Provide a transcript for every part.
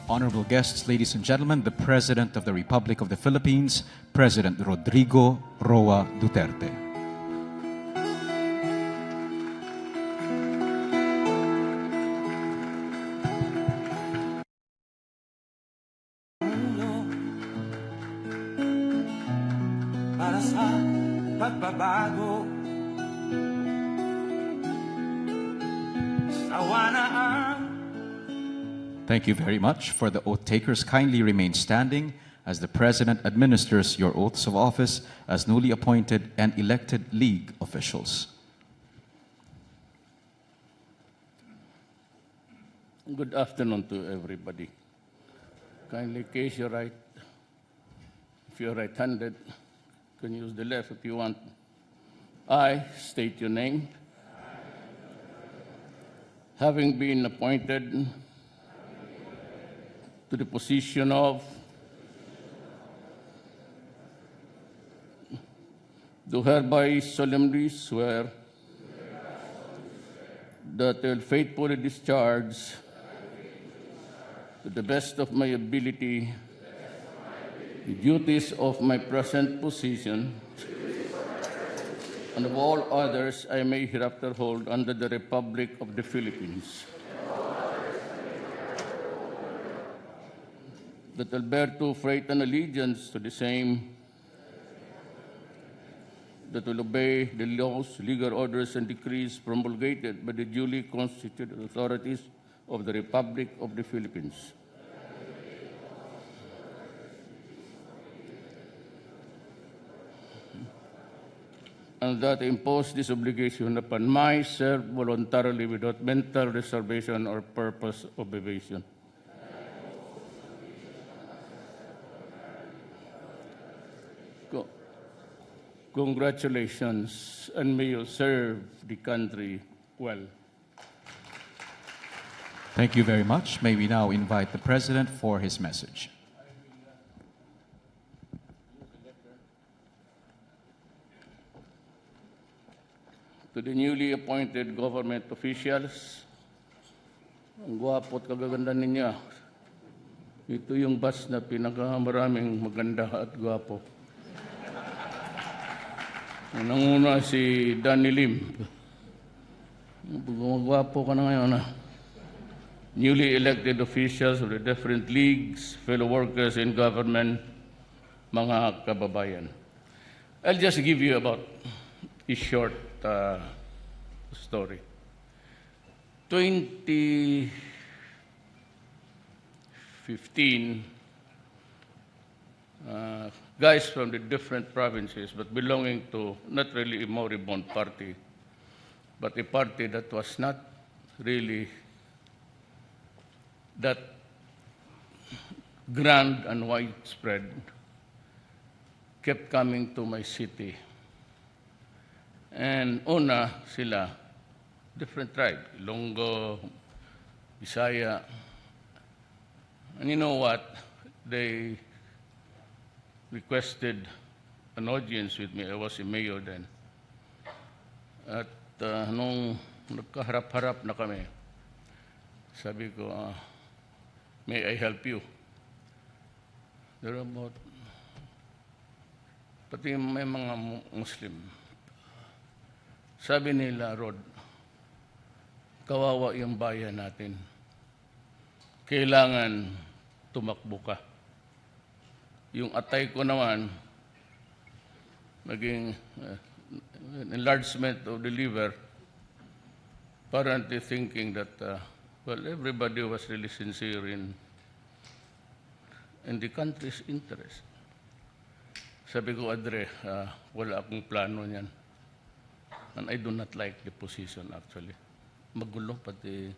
Honorable guests, ladies and gentlemen, the President of the Republic of the Philippines, President Rodrigo Roa Duterte. Para sa pagbabago, sawa na ang. Thank you very much. For the oath takers, kindly remain standing as the President administers your oaths of office as newly appointed and elected League officials. Good afternoon to everybody. Kindly case your right. If you're right-handed, you can use the left if you want. I state your name. Having been appointed to the position of, do hereby solemnly swear that I will faithfully discharge to the best of my ability the duties of my present position and of all others I may hereafter hold under the Republic of the Philippines. That I will bear true faith and allegiance to the same, that will obey the laws, legal orders, and decrees promulgated by the duly constituted authorities of the Republic of the Philippines. And that I impose this obligation upon myself voluntarily without mental reservation or purpose of evasion. Congratulations, and may you serve the country well. Thank you very much. May we now invite the President for his message. To the newly appointed government officials, ang gwapo at kagaganda ninyo. Ito yung bus na pinakamaraming maganda at gwapo. Nanguna si Danny Lim. Gumagwapo ka na ngayon. Newly elected officials of the different leagues, fellow workers in government, mga kababayan. I'll just give you about a short story. 2015, guys from the different provinces, but belonging to not really a moribund party, but a party that was not really that grand and widespread, kept coming to my city. And una sila, different tribe, Ilonggo, Bisaya. And you know what? They requested an audience with me. I was a mayor then. At nung nagkaharap-harap na kami, sabi ko, may I help you? They're about, pati may mga Muslim. Sabi nila, Rod, kawawa yung bayan natin. Kailangan tumakbo ka. Yung atay ko naman, naging enlargement of the liver, apparently thinking that, well, everybody was really sincere in the country's interest. Sabi ko, Adre, wala akong plano niyan. And I do not like the position, actually. Magulo, pati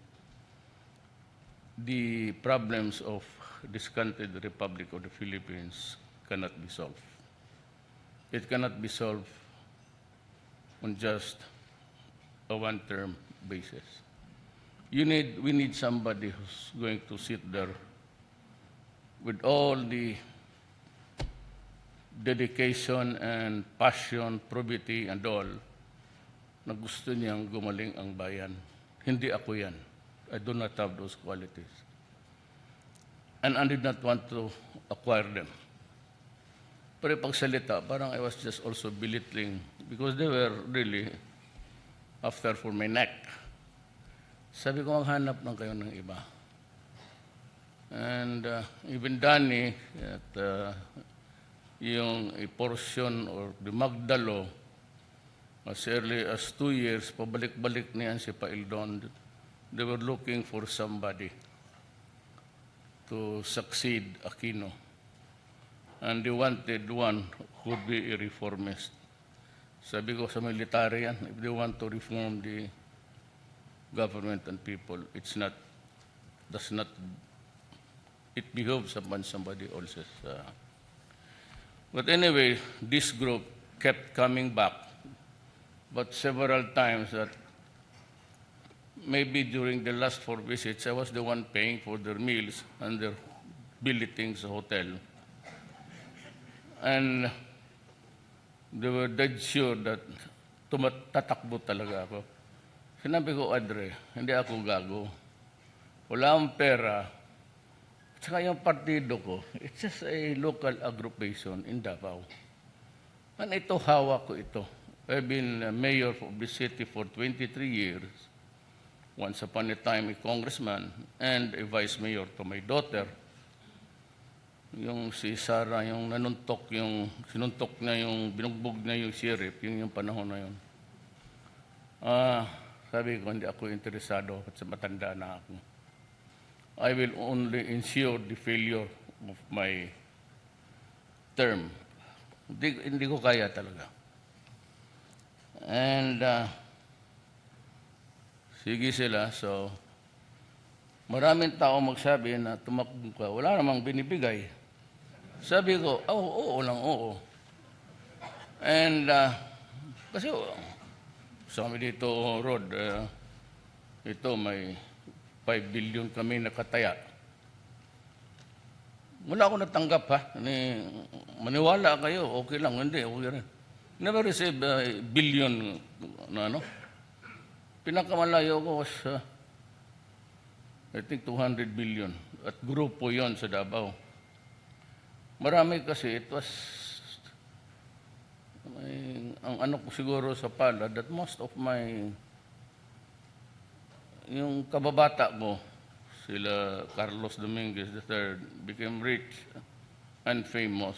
the problems of this country, the Republic of the Philippines, cannot be solved. It cannot be solved on just a one-term basis. We need somebody who's going to sit there with all the dedication and passion, probity, and all, na gusto niyang gumaling ang bayan. Hindi ako yan. I do not have those qualities. and I did not want to acquire them. Pero pagsalita, parang I was just also belittling because they were really after for my neck. Sabi ko, maghanap lang kayo ng iba. And even Danny, at yung a portion or the Magdalo, as early as 2 years, pabalik-balik niyan si Paildon. They were looking for somebody to succeed Aquino. And they wanted one who would be a reformist. Sabi ko sa military yan, if they want to reform the government and people, it behoves upon somebody else's. But anyway, this group kept coming back, but several times that maybe during the last 4 visits, I was the one paying for their meals and their billeting sa hotel. And they were dead sure that tatakbo talaga ako. Sinabi ko, Adre, hindi ako gago. Wala akong pera. Saka yung partido ko, it's just a local aggregation in Davao. And ito, hawak ko ito. I've been mayor of the city for 23 years. Once upon a time, a congressman and a vice mayor to my daughter. Yung si Sarah, yung sinuntok niya yung, binugbog niya yung sheriff, yung panahon na yun. Sabi ko, hindi ako interesado at sa matanda na ako. I will only ensure the failure of my term. Hindi ko kaya talaga. And sige sila, so maraming tao magsabi na tumakbo ka, wala namang binibigay. Sabi ko, oo lang, oo. And kasi sa amin dito, Rod, ito may 5 billion kami nakataya. Wala ako natanggap, ha? Maniwala kayo, okay lang, hindi, okay rin. Never received a billion na ano. Pinakamalayo ko was, I think, 200 billion. At grupo yon sa Davao. Marami kasi, it was, ang ano ko siguro sa palad, that most of my, yung kababata ko, sila Carlos Dominguez III, became rich and famous.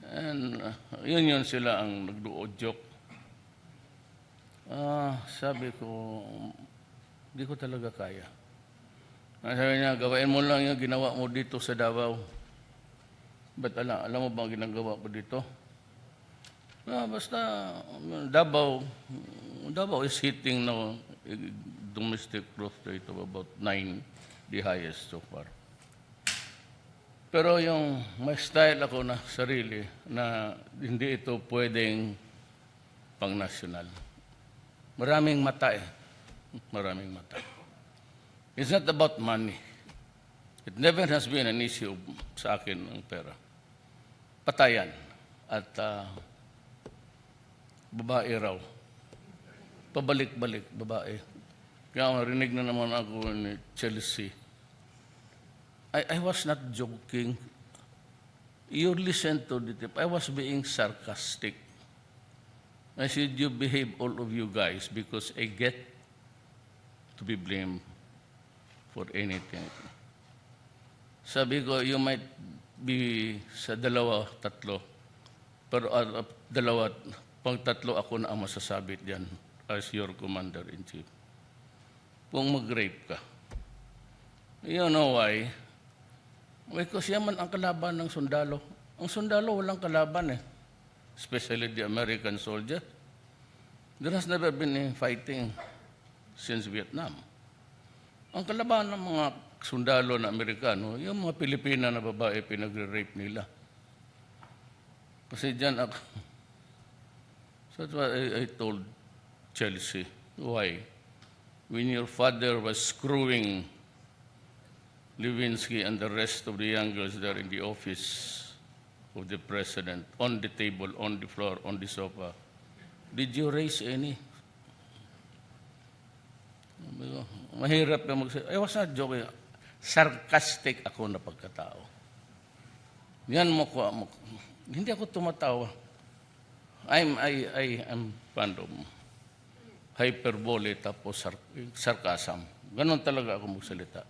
And yun sila ang nagduodyok. Sabi ko, hindi ko talaga kaya. Sabi niya, gawain mo lang yung ginawa mo dito sa Davao. But alam mo ba ang ginagawa ko dito? Basta Davao is hitting now a domestic growth rate of about 9, the highest so far. Pero yung may style ako na sarili na hindi ito pwedeng pang-national. Maraming mata eh. Maraming mata. It's not about money. It never has been an issue sa akin ang pera. Patayan at babae raw. Pabalik-balik, babae. Kaya marinig na naman ako ni Chelsea. I was not joking. You listen to the tip. I was being sarcastic. I said, you behave, all of you guys, because I get to be blamed for anything. Sabi ko, you might be sa 2, 3, pero pang 3 ako na ang masasabit diyan as your commander-in-chief. Kung mag-rape ka. You know why? Because yaman ang kalaban ng sundalo. Ang sundalo walang kalaban eh. Especially the American soldier. There has never been a fighting since Vietnam. Ang kalaban ng mga sundalo na Amerikano, yung mga Pilipina na babae, pinagre-rape nila. Kasi dyan ako. So that's what I told Chelsea. Why? When your father was screwing Lewinsky and the rest of the young girls there in the office of the president, on the table, on the floor, on the sofa, did you raise any? Mahirap na magsabi. I was not joking. sarcastic ako na pagkatao. Yan mo ko, hindi ako tumatawa. I'm fond of hyperbole tapos sarcasm. Ganon talaga ako magsalita.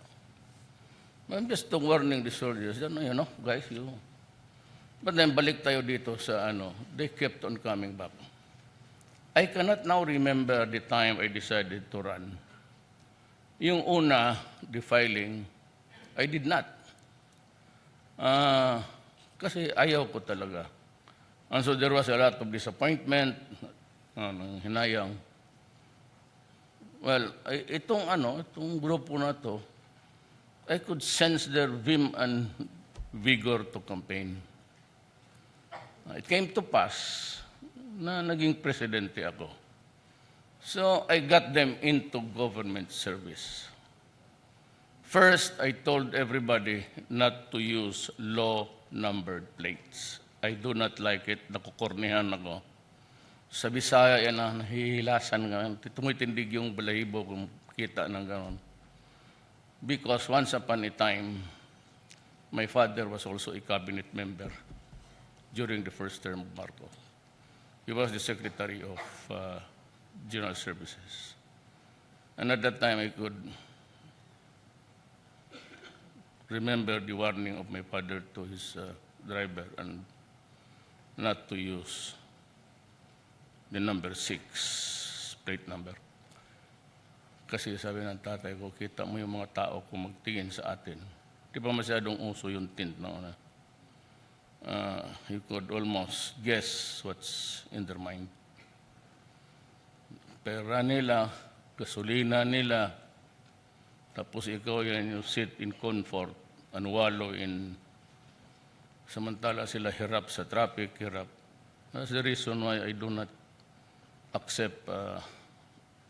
I'm just warning the soldiers, guys, But then balik tayo dito sa they kept on coming back. I cannot now remember the time I decided to run. Yung una, the filing, I did not. Kasi ayaw ko talaga. And so there was a lot of disappointment, hinayang. Well, itong grupo na to, I could sense their vim and vigor to campaign. It came to pass na naging presidente ako. So I got them into government service. First, I told everybody not to use low-numbered plates. I do not like it. Nakukornihan ako. Sa Bisaya, yan na, nahihilasan nga. Tumitindig yung balahibo kung kita ng gano'n. Because once upon a time, my father was also a cabinet member during the first term of Marcos. He was the Secretary of General Services. And at that time, I could remember the warning of my father to his driver and not to use the number 6, plate number. Kasi sabi ng tatay ko, kita mo yung mga tao kung magtingin sa atin. Di pa masyadong uso yung tint na una. You could almost guess what's in their mind. Pera nila, gasolina nila, tapos ikaw yan, you sit in comfort and wallow in, samantala sila hirap sa traffic, hirap. That's the reason why I do not accept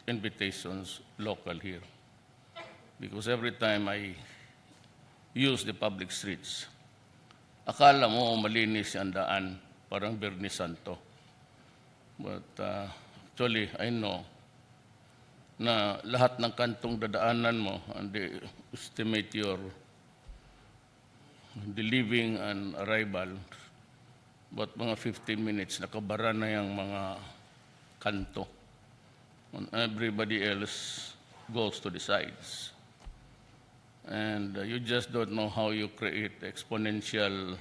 invitations local here. Because every time I use the public streets, akala mo malinis ang daan, parang Bernie Santo. But actually, I know na lahat ng kantong dadaanan mo, and they estimate your the leaving and arrival, but mga 15 minutes, nakabara na yung mga kanto. And everybody else goes to the sides. And you just don't know how you create exponential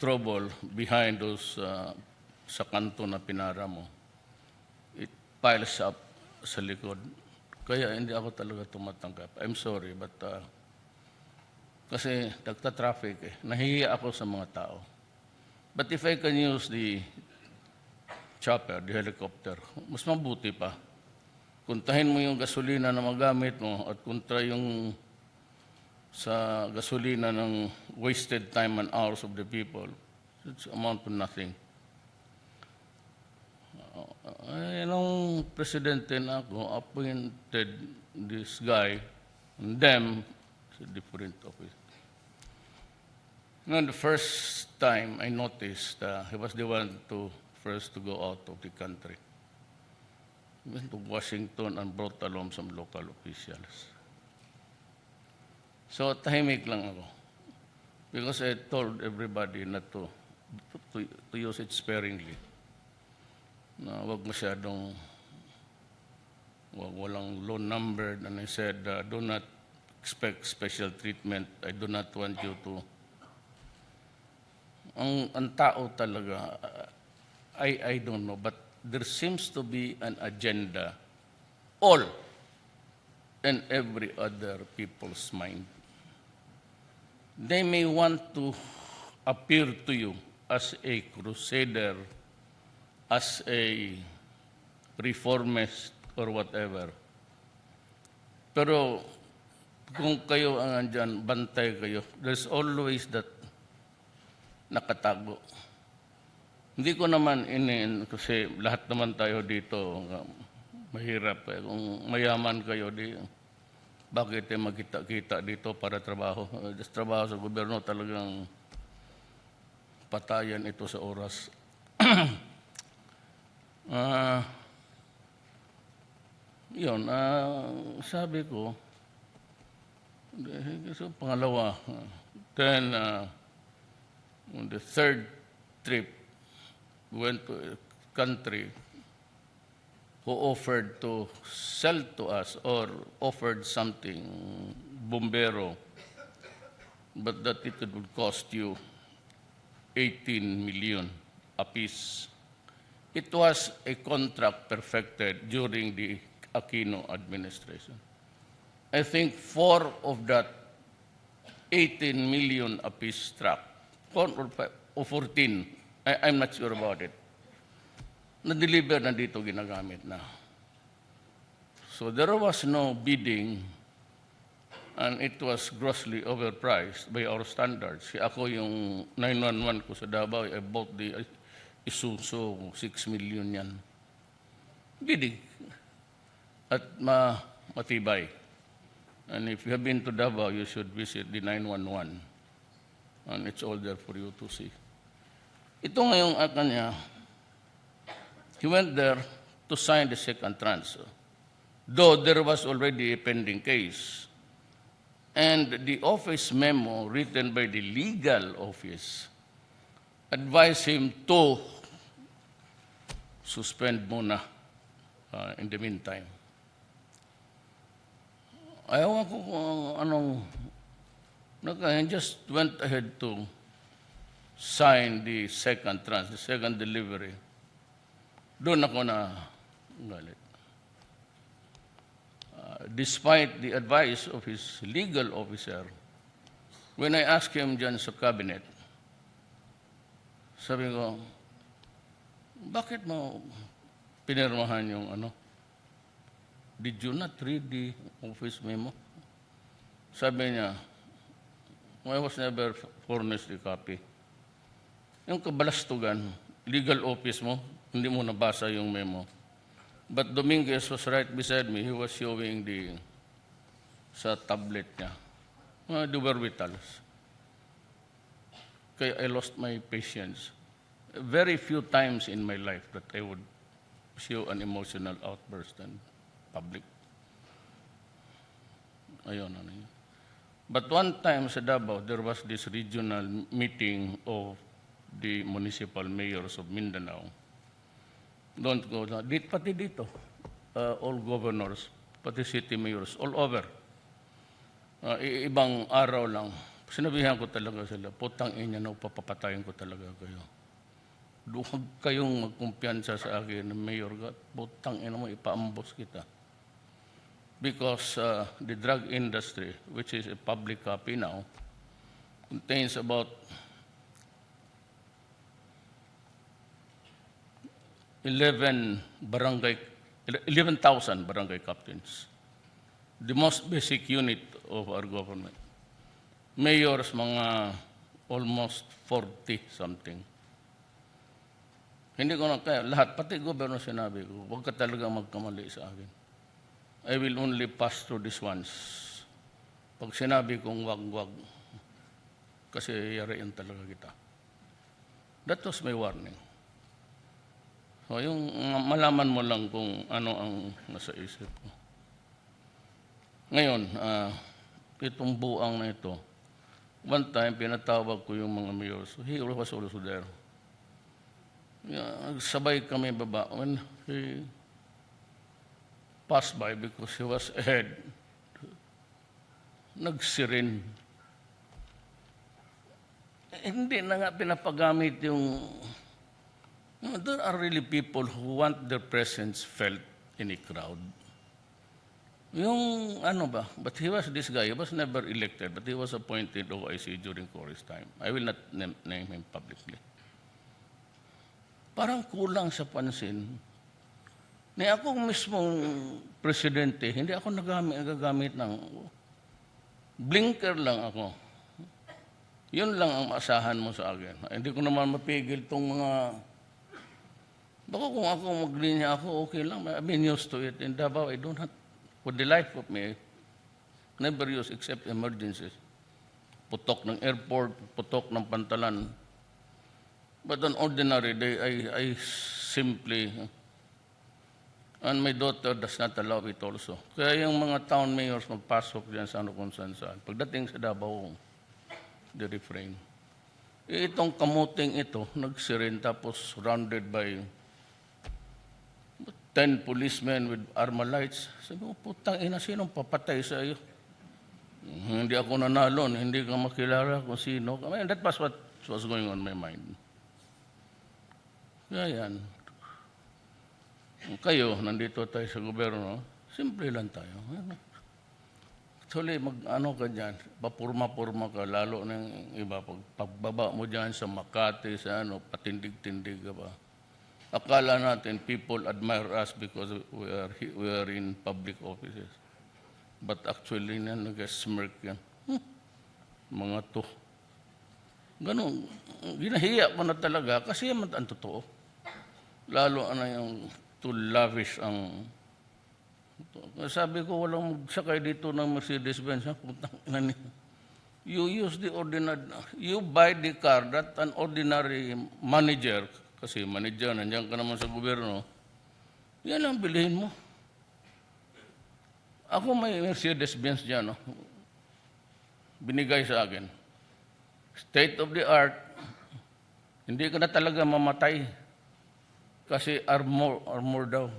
trouble behind those sa kanto na pinara mo. It piles up sa likod. Kaya hindi ako talaga tumatanggap. I'm sorry, but kasi nagta-traffic eh. Nahihiya ako sa mga tao. But if I can use the chopper, the helicopter, mas mabuti pa. Kuntahin mo yung gasolina na magamit mo at kunta yung sa gasolina ng wasted time and hours of the people. It's amount to nothing. Nung presidente na ako, appointed this guy and them to different office. And the first time I noticed he was the one first to go out of the country. He went to Washington and brought along some local officials. So tahimik lang ako. Because I told everybody not to use it sparingly. Na wag masyadong walang low numbered. And I said, do not expect special treatment. I do not want you to. Ang tao talaga, I don't know, but there seems to be an agenda, all and every other people's mind. They may want to appear to you as a crusader, as a reformist, or whatever. Pero kung kayo ang andyan, bantay kayo, there's always that nakatago. Hindi ko naman kasi lahat naman tayo dito mahirap. Kung mayaman kayo, bakit magkita-kita dito para trabaho? Just trabaho sa gobyerno, talagang patayan ito sa oras. Yun, sabi ko, So, pangalawa. Then, on the third trip, we went to a country who offered to sell to us or offered something, bombero, but that it would cost you 18 million apiece. It was a contract perfected during the Aquino administration. I think 4 of that 18 million apiece truck, 4 or 5, or 14, I'm not sure about it, na-deliver na dito, ginagamit na. So there was no bidding, and it was grossly overpriced by our standards. Ako yung 911 ko sa Davao, I bought the Isuzu, 6 million yan. Bidding. At matibay. And if you have been to Davao, you should visit the 911. And it's all there for you to see. Ito ngayong kanya, he went there to sign the second tranche. Though there was already a pending case. And the office memo written by the legal office advised him to suspend muna in the meantime. Ayaw ko kung anong, I just went ahead to sign the second tranche, the second delivery. Doon ako na galit. Despite the advice of his legal officer, when I asked him dyan sa cabinet, sabi ko, bakit mo pinirmahan yung ano? Did you not read the office memo? Sabi niya, I was never furnished a copy. Yung kabalastugan, legal office mo, hindi mo nabasa yung memo. But Dominguez was right beside me. He was showing sa tablet niya. The wherewithals. Kaya I lost my patience. Very few times in my life that I would show an emotional outburst in public. Ayun, ano yun. But one time sa Davao, there was this regional meeting of the municipal mayors of Mindanao. Don't go down. Pati dito, all governors, pati city mayors, all over. Ibang araw lang. Sinabihan ko talaga sila, putang ina na, papapatayin ko talaga kayo. Huwag kayong magkumpiyansa sa akin, mayor, putang ina mo, ipaambos kita. Because the drug industry, which is a public copy now, contains about 11,000 barangay captains. The most basic unit of our government. Mayors, mga almost 40-something. Hindi ko na kaya, lahat, pati gobyerno sinabi ko, huwag ka talaga magkamali sa akin. I will only pass through this once. Pag sinabi kong wag-wag, kasi yarain talaga kita. That was my warning. So, yung malaman mo lang kung ano ang nasa isip ko. Ngayon, itong buang na ito, one time, pinatawag ko yung mga mayors. He was also there. Sabay kami baba. When he passed by because he was ahead, nagsirin. Hindi na nga pinapagamit yung... There are really people who want their presence felt in a crowd. Yung ano ba, but he was this guy, he was never elected, but he was appointed OIC during Cory's time. I will not name him publicly. Parang kulang sa pansin. Ni akong mismong presidente, hindi ako nagagamit ng blinker lang ako. Yun lang ang maasahan mo sa akin. Hindi ko naman mapigil itong mga... Baka kung ako maglinya ako, okay lang. I've been used to it. In Davao, I don't have, for the life of me, never use except emergencies. Putok ng airport, putok ng pantalan. But on ordinary day, I simply And my daughter does not allow it also. Kaya yung mga town mayors magpasok dyan sa ano kung saan. Pagdating sa Davao, they refrain. Itong kamuting ito, nagsirin tapos surrounded by 10 policemen with armalite. Sabi ko, putang ina, sinong papatay sa iyo? Hindi ako nanalo, hindi ka makilala kung sino. I mean, that was what was going on in my mind. Kaya yan. Kayo, nandito tayo sa gobyerno, simple lang tayo. Actually, mag-ano ka dyan, papurma-purma ka, lalo ng iba. Pagbaba mo dyan sa Makati, sa ano, patindig-tindig ka ba. Akala natin, people admire us because we are in public offices. But actually, nag-smirk yan. Mga to. Ganun, ginahiya pa na talaga kasi yan ang totoo. Lalo na yung too lavish ang... Sabi ko, walang magsakay dito ng Mercedes-Benz. You use the ordinary... You buy the car that an ordinary manager, kasi manager, nandiyan ka naman sa gobyerno, yan ang bilhin mo. Ako may Mercedes-Benz dyan, no? Binigay sa akin. State of the art, hindi ka na talaga mamatay. Kasi armor daw.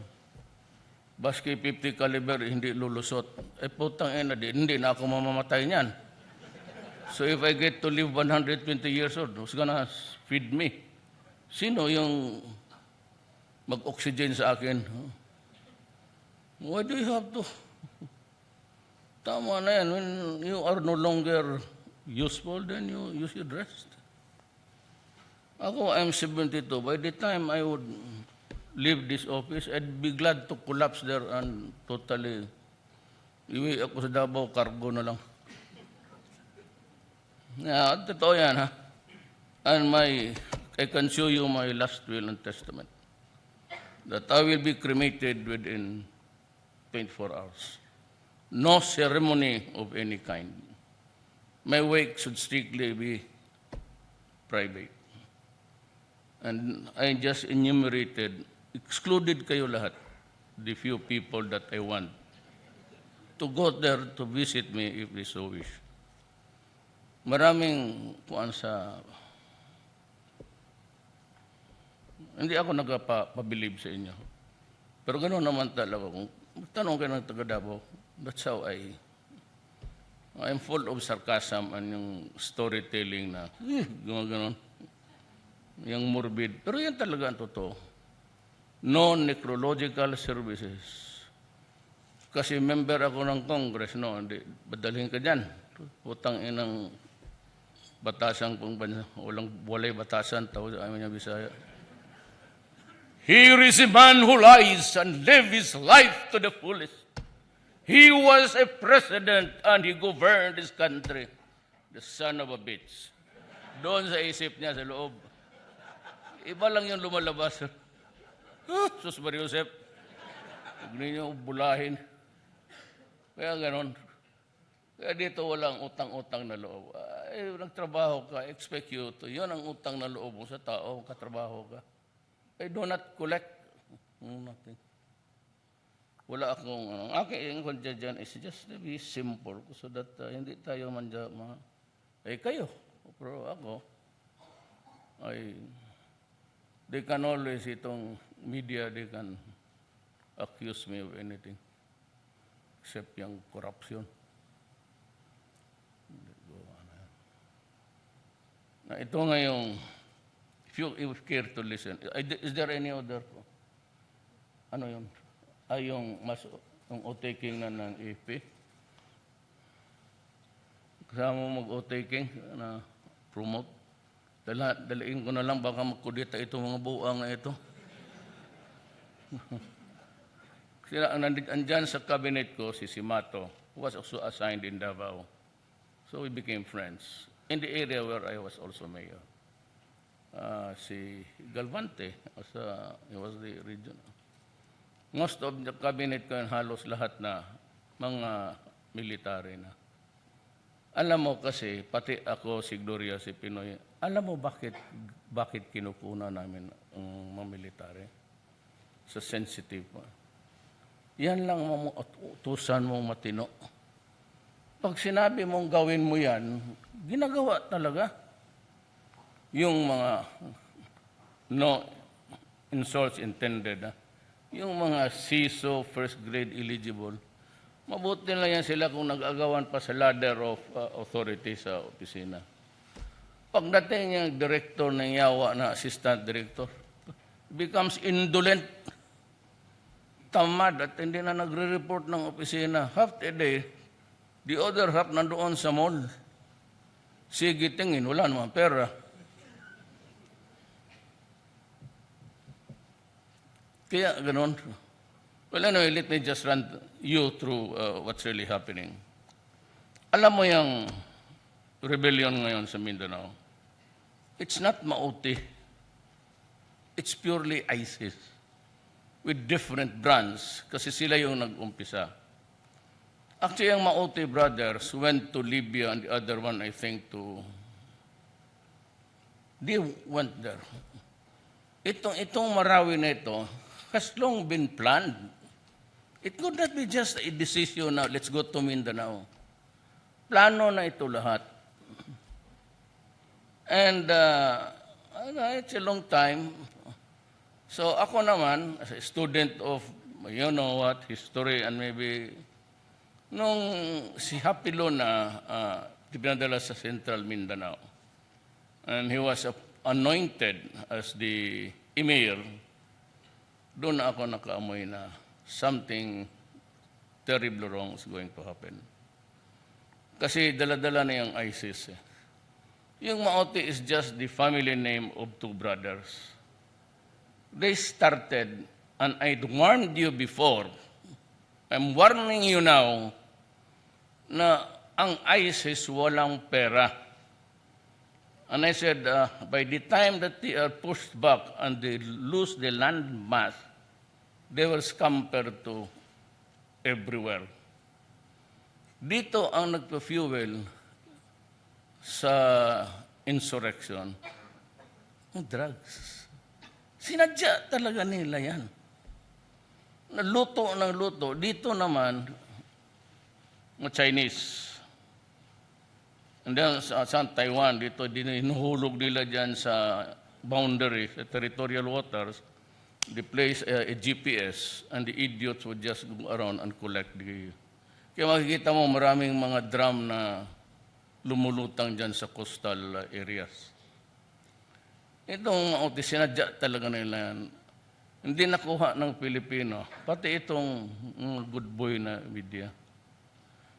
Baski 50 caliber, hindi lulusot. Putang ina, hindi na ako mamamatay niyan. So if I get to live 120 years old, who's gonna feed me? Sino yung mag-oxygen sa akin? Why do you have to? Tama na yan. When you are no longer useful, then you should rest. Ako, I'm 72. By the time I would leave this office, I'd be glad to collapse there and totally iwi ako sa Davao, cargo na lang. Yeah, totoo yan, ha? And I can show you my last will and testament that I will be cremated within 24 hours. No ceremony of any kind. My wake should strictly be private. And I just enumerated, excluded kayo lahat, the few people that I want to go there to visit me if they so wish. Maraming kuan sa... Hindi ako nagpabilib sa inyo. Pero gano'n naman talaga. Kung tanong kayo ng taga Davao, that's how I'm full of sarcasm and yung storytelling na, gano'n. Yung morbid. Pero yan talaga ang totoo. No necrological services. Kasi member ako ng Congress, no? Hindi, badalhin ka dyan. Putang inang batasan kung bansa. Walay batasan, tawag sa amin niya Bisaya. Here is a man who lies and lives his life to the fullest. He was a president and he governed this country. The son of a bitch. Doon sa isip niya sa loob. Iba lang yung lumalabas. Sus Mario Josep, huwag ninyo bulahin. Kaya ganon. Kaya dito walang utang-utang na loob. Nagtrabaho ka, expect you to. Yun ang utang na loob mo sa tao, katrabaho ka. I do not collect. Nothing. Wala akong, aking konsya dyan is just to be simple so that hindi tayo manja, kayo. Pero ako, they can always, itong media, they can accuse me of anything except yung corruption. Na ito ngayong, if you care to listen, is there any other? Ano yun? Yung o-taking na ng AP? Kasama mo mag-o-taking na promote? Dalain ko na lang, baka magkudita itong mga buang na ito. Sila, andyan sa cabinet ko, si Simato, who was also assigned in Davao. So we became friends. In the area where I was also mayor. Si Galvante, he was the regional. Most of the cabinet ko, halos lahat na mga military na. Alam mo kasi, pati ako, si Gloria, si Pinoy, alam mo bakit kinupuna namin ang mga military? Sa sensitive pa. Yan lang ang utusan mong matino. Pag sinabi mong gawin mo yan, ginagawa talaga. Yung mga no insults intended, yung mga CISO, first grade eligible, mabuti lang yan sila kung nag-agawan pa sa ladder of authority sa opisina. Pagdating yung director ng yawa na assistant director, becomes indolent, tamad at hindi na nagre-report ng opisina. Half a day, the other half nandoon sa mall. Sige, tingin, wala naman pera. Kaya ganun. Well, anyway, let me just run you through what's really happening. Alam mo yung rebellion ngayon sa Mindanao, it's not Mauti. It's purely ISIS with different brands kasi sila yung nag-umpisa. Actually, ang Mauti brothers went to Libya and the other one, I think, they went there. Itong Marawi na ito has long been planned. It could not be just a decision now, let's go to Mindanao. Plano na ito lahat. And it's a long time. So ako naman, as a student of, you know what, history and maybe, nung si Hapilo na pinadala sa Central Mindanao, and he was anointed as the mayor, doon ako nakaamoy na something terribly wrong is going to happen. Kasi dala-dala na yung ISIS. Yung Mauti is just the family name of two brothers. They started, and I warned you before, I'm warning you now, na ang ISIS walang pera. And I said, by the time that they are pushed back and they lose the land mass, they will scamper to everywhere. Dito ang nagpa-fuel sa insurrection, ang drugs. Sinadya talaga nila yan. Naluto ng luto. Dito naman, mga Chinese. And then sa Taiwan, dito dinuhulog nila dyan sa boundary, sa territorial waters. They place a GPS and the idiots would just go around and collect the... Kaya makikita mo maraming mga drum na lumulutang dyan sa coastal areas. Itong sinadya talaga nila yan. Hindi nakuha ng Pilipino. Pati itong good boy na media.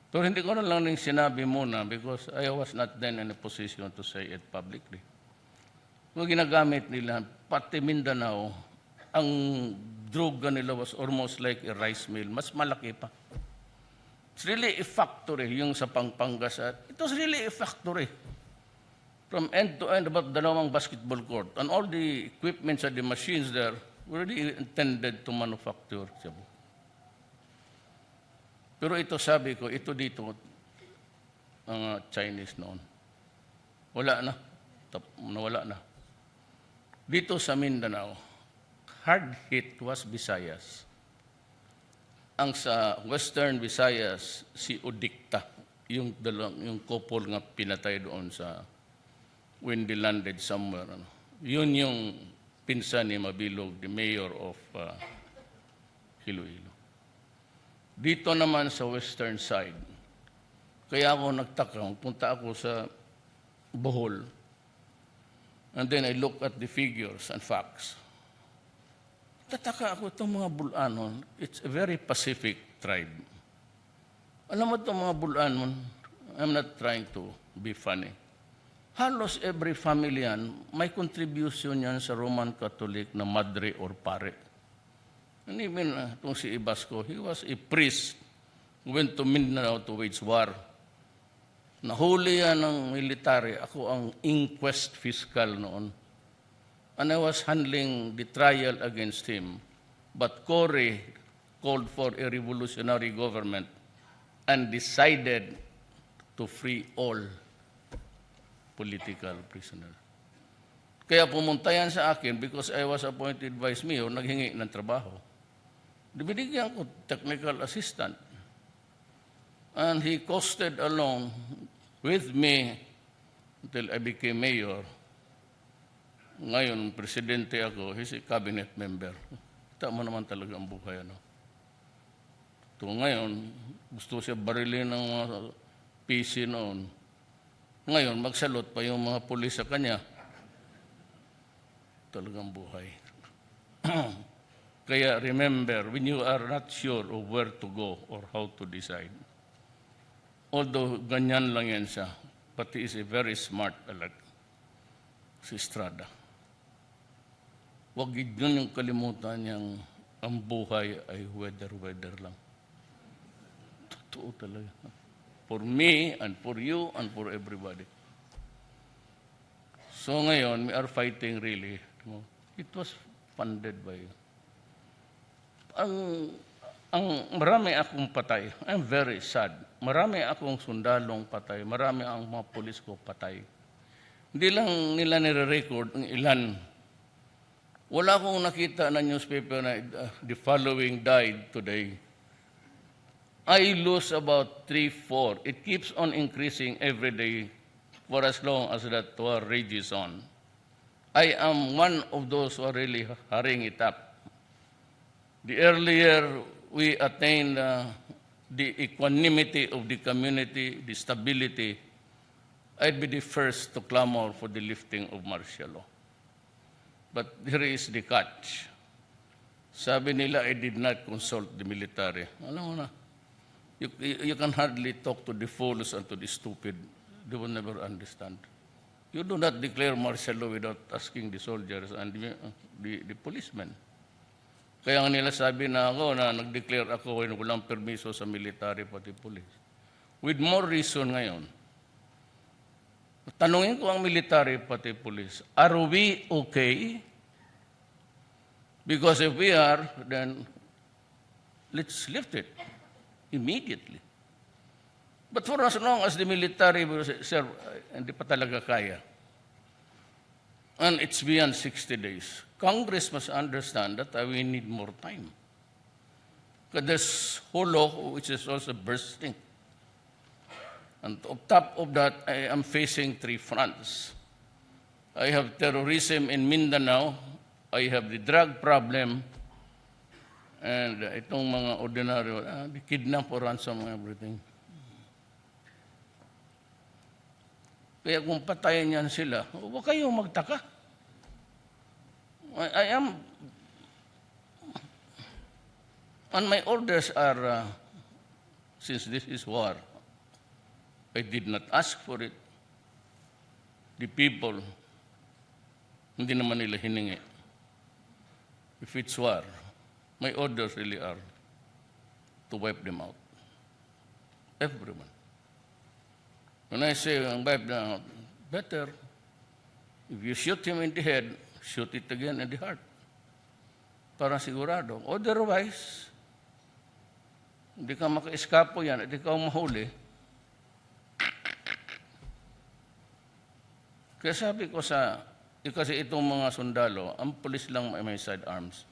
Pero hindi ko na lang rin sinabi muna because I was not then in a position to say it publicly. Kung ginagamit nila, pati Mindanao, ang droga nila was almost like a rice mill. Mas malaki pa. It's really a factory, yung sa Pampangas. It was really a factory. From end to end, about 2 basketball court. And all the equipments and the machines there were really intended to manufacture. Pero ito sabi ko, ito dito, ang Chinese noon. Wala na. Nawala na. Dito sa Mindanao, hard hit was Visayas. Ang sa Western Visayas, si Udikta, yung couple nga pinatay doon sa when they landed somewhere. Yun yung pinsan ni Mabilog, the mayor of Iloilo. Dito naman sa western side, kaya ako nagtaka, punta ako sa Bohol, and then I look at the figures and facts. Tataka ako itong mga Bulanon, it's a very Pacific tribe. Alam mo itong mga Bulanon, I'm not trying to be funny. Halos every family yan, may contribution yan sa Roman Catholic na madre or pare. And even itong si Ibasco, he was a priest who went to Mindanao to wage war. Nahuli yan ng military. Ako ang inquest fiscal noon. And I was handling the trial against him. But Cory called for a revolutionary government and decided to free all political prisoners. Kaya pumunta yan sa akin because I was appointed vice mayor, naghingi ng trabaho. Binigyan ko technical assistant. And he coasted along with me until I became mayor. Ngayon, presidente ako, he's a cabinet member. Kita mo naman talaga ang buhay, ano? Ito ngayon, gusto siya barilin ng mga PC noon. Ngayon, magsalot pa yung mga pulis sa kanya. Talagang buhay. Kaya remember, when you are not sure of where to go or how to decide, although ganyan lang yan siya, but he is a very smart alag, si Estrada. Huwag yun yung kalimutan niyang ang buhay ay weather lang. Totoo talaga. For me, and for you, and for everybody. So ngayon, we are fighting really. It was funded by you. Ang marami akong patay. I'm very sad. Marami akong sundalong patay. Marami ang mga pulis ko patay. Hindi lang nila nire-record ang ilan. Wala akong nakita na newspaper na the following died today. I lose about 3, 4. It keeps on increasing every day for as long as that war rages on. I am one of those who are really hurrying it up. The earlier we attain the equanimity of the community, the stability, I'd be the first to clamor for the lifting of martial law. But here is the catch. Sabi nila, I did not consult the military. Alam mo na, you can hardly talk to the fools and to the stupid. They will never understand. You do not declare martial law without asking the soldiers and the policemen. Kaya nga nila sabi na ako na nag-declare ako walang permiso sa military pati police. With more reason ngayon, tanungin ko ang military pati police, are we okay? Because if we are, then let's lift it immediately. But for as long as the military will say, sir, hindi pa talaga kaya. And it's beyond 60 days. Congress must understand that we need more time. Because there's whole law which is also bursting. And on top of that, I am facing 3 fronts. I have terrorism in Mindanao, I have the drug problem, and itong mga ordinaryo, the kidnap or ransom and everything. Kaya kung patayin yan sila, huwag kayong magtaka. I am, and my orders are, since this is war, I did not ask for it. The people, hindi naman nila hiningi. If it's war, my orders really are to wipe them out. Everyone. When I say wipe them out, better, if you shoot him in the head, shoot it again in the heart. Para sigurado. Otherwise, hindi ka maka-eskapo yan, hindi ka mahuli. Kaya sabi ko kasi itong mga sundalo, ang pulis lang may sidearms.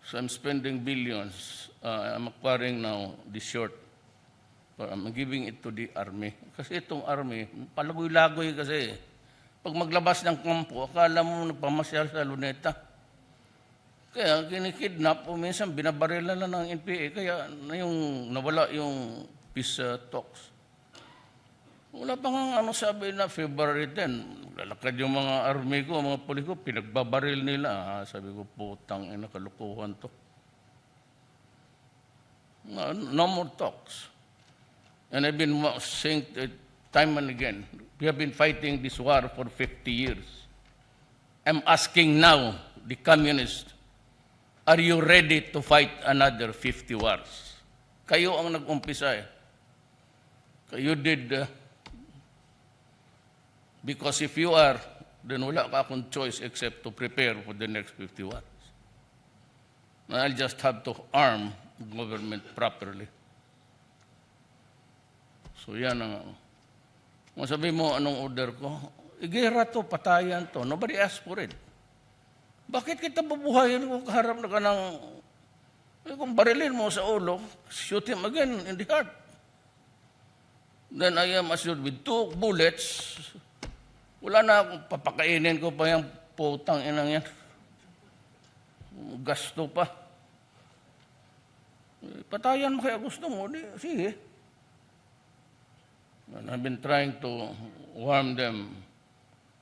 So I'm spending billions. I'm acquiring now the short. I'm giving it to the army. Kasi itong army, palagoy-lagoy kasi. Pag maglabas ng kampo, akala mo nagpamasyal sa luneta. Kaya kinikidnap o minsan binabarila na ng NPA. Kaya nawala yung peace talks. Wala pa nga sabi na February 10, lalakad yung mga army ko, mga pulis ko, pinagbabaril nila. Sabi ko, putang ina, kalukuhan to. No more talks. And I've been saying it time and again, we have been fighting this war for 50 years. I'm asking now, the communists, are you ready to fight another 50 wars? Kayo ang nag-umpisa eh. Kayo did... because if you are, then wala ka akong choice except to prepare for the next 50 wars. And I'll just have to arm the government properly. So yan ang... Kung sabi mo anong order ko, igera to, patayan to. Nobody asked for it. Bakit kita bubuhayin kung kaharap na ka ng Kung barilin mo sa ulo, shoot him again in the heart. Then I am assured with 2 bullets, wala na akong papakainin ko pa yung putang inang yan. Gasto pa. Patayan mo kaya gusto mo, di, sige. And I've been trying to warn them.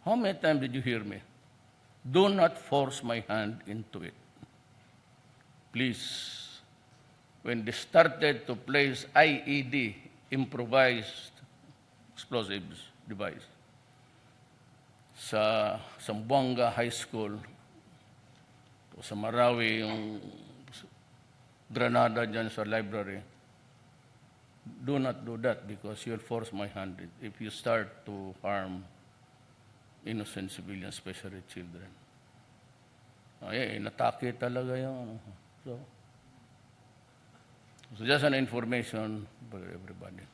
How many times did you hear me? Do not force my hand into it. Please, when they started to place IED, improvised explosives device, sa Zamboanga High School, sa Marawi, yung granada dyan sa library, do not do that because you'll force my hand if you start to harm innocent civilians, especially children. Ay, inatake talaga yung So just an information for everybody.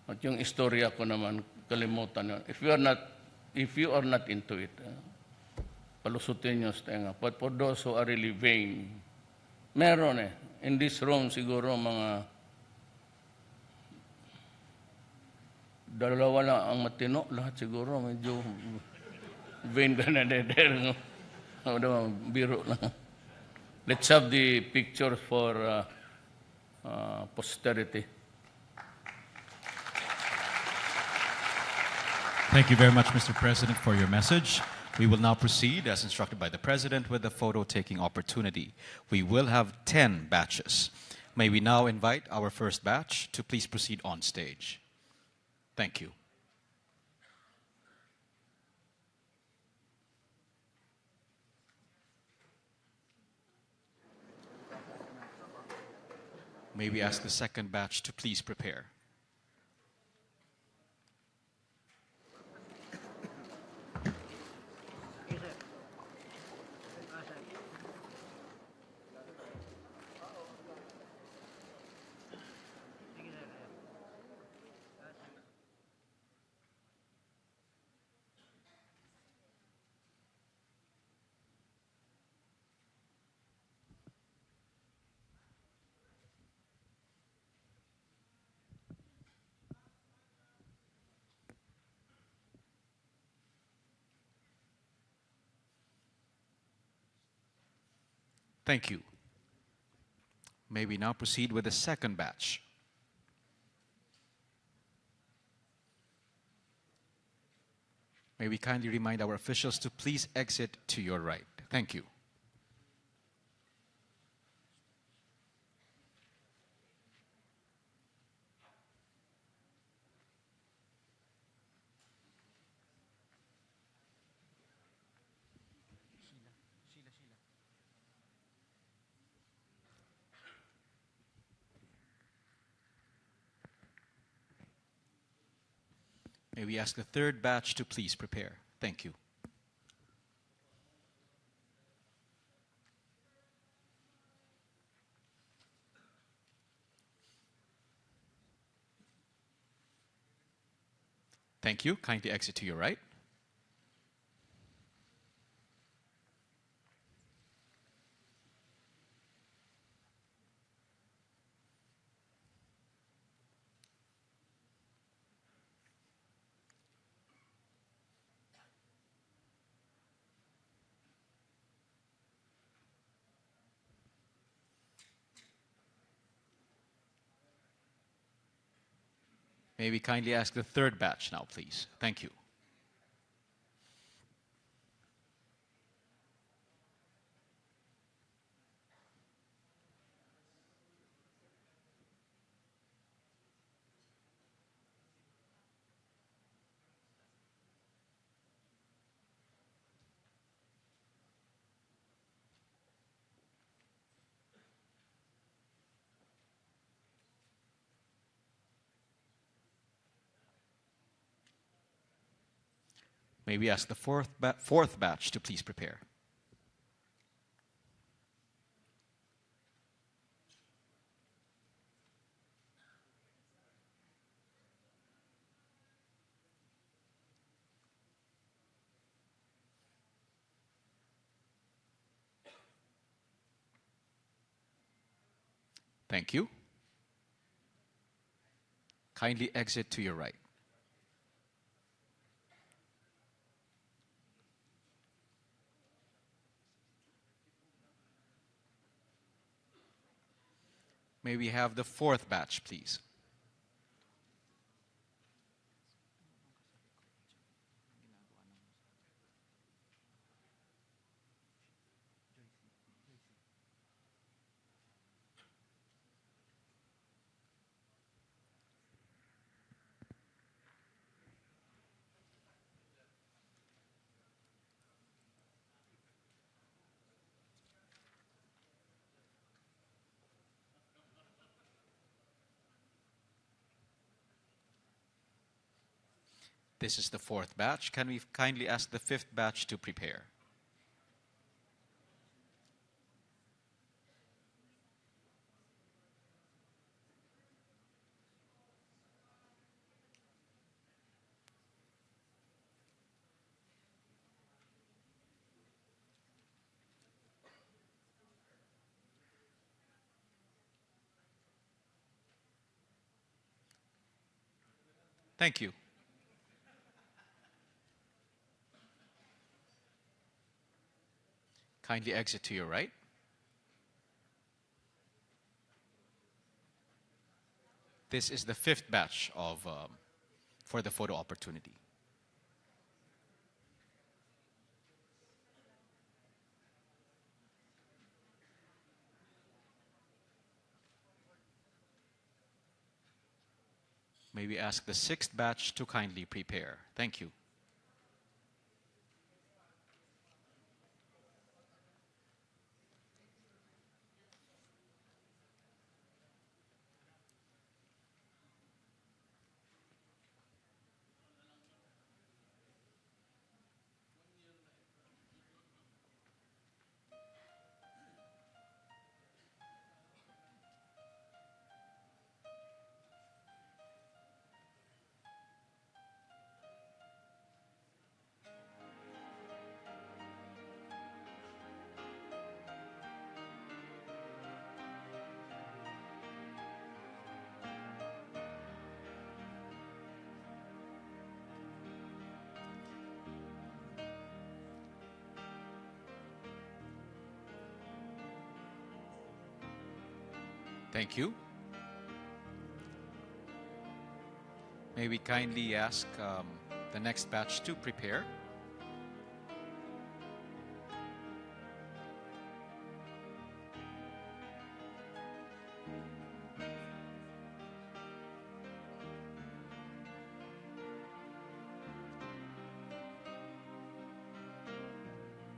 At yung istorya ko naman, kalimutan yun. If you are not into it, palusutin nyo sa tenga. But for those who are really vain, meron in this room siguro mga 2 lang ang matino, lahat siguro medyo vain ka na there. No? Biro lang. Let's have the picture for posterity. Thank you very much, Mr. President, for your message. We will now proceed, as instructed by the President, with the photo-taking opportunity. We will have 10 batches. May we now invite our first batch to please proceed on stage. Thank you. May we ask the second batch to please prepare. Thank you. May we now proceed with the second batch. May we kindly remind our officials to please exit to your right. Thank you. May we ask the third batch to please prepare. Thank you. Thank you. Kindly exit to your right. May we kindly ask the third batch now, please. Thank you. May we ask the fourth batch to please prepare. Thank you. Kindly exit to your right. May we have the fourth batch, please? This is the fourth batch. Can we kindly ask the fifth batch to prepare? Thank you. Kindly exit to your right. This is the fifth batch for the photo opportunity. May we ask the sixth batch to kindly prepare? Thank you. Thank you. May we kindly ask the next batch to prepare?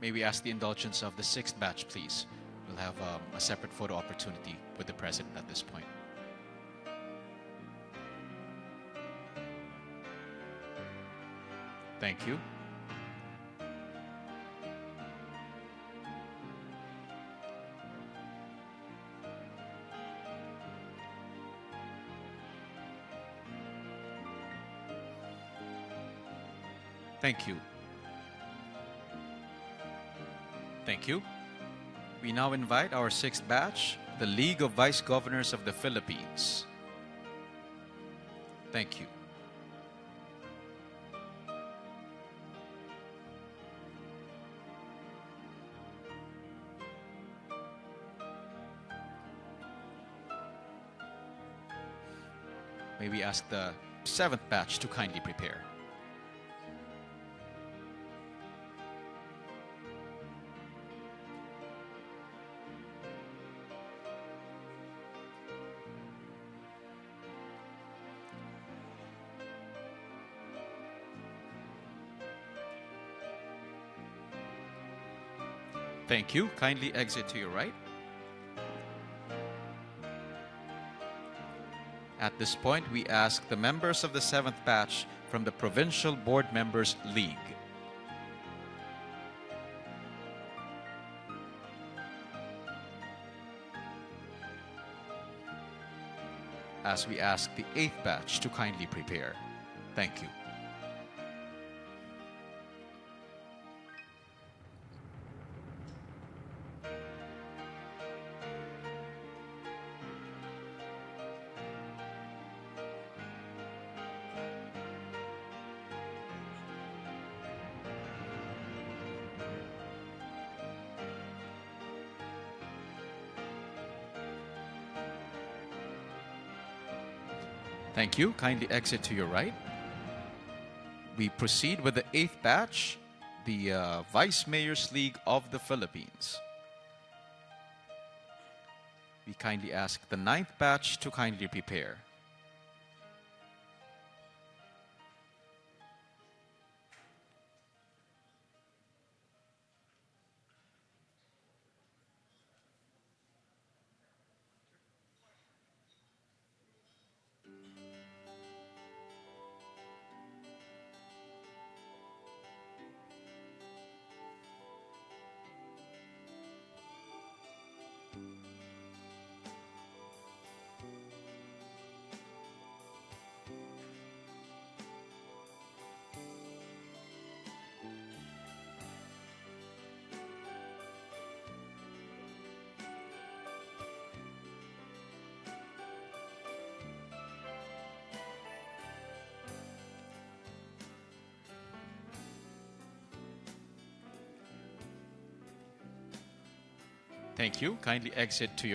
May we ask the indulgence of the sixth batch, please? We'll have a separate photo opportunity with the President at this point. Thank you. Thank you. Thank you. We now invite our sixth batch, the League of Vice Governors of the Philippines. Thank you. May we ask the seventh batch to kindly prepare? Thank you. Kindly exit to your right. At this point, we ask the members of the seventh batch from the Provincial Board Members League. As we ask the eighth batch to kindly prepare. Thank you. Thank you. Kindly exit to your right. We proceed with the 8th batch, the Vice Mayor's League of the Philippines. We kindly ask the 9th batch to kindly prepare. Thank you. Kindly exit to your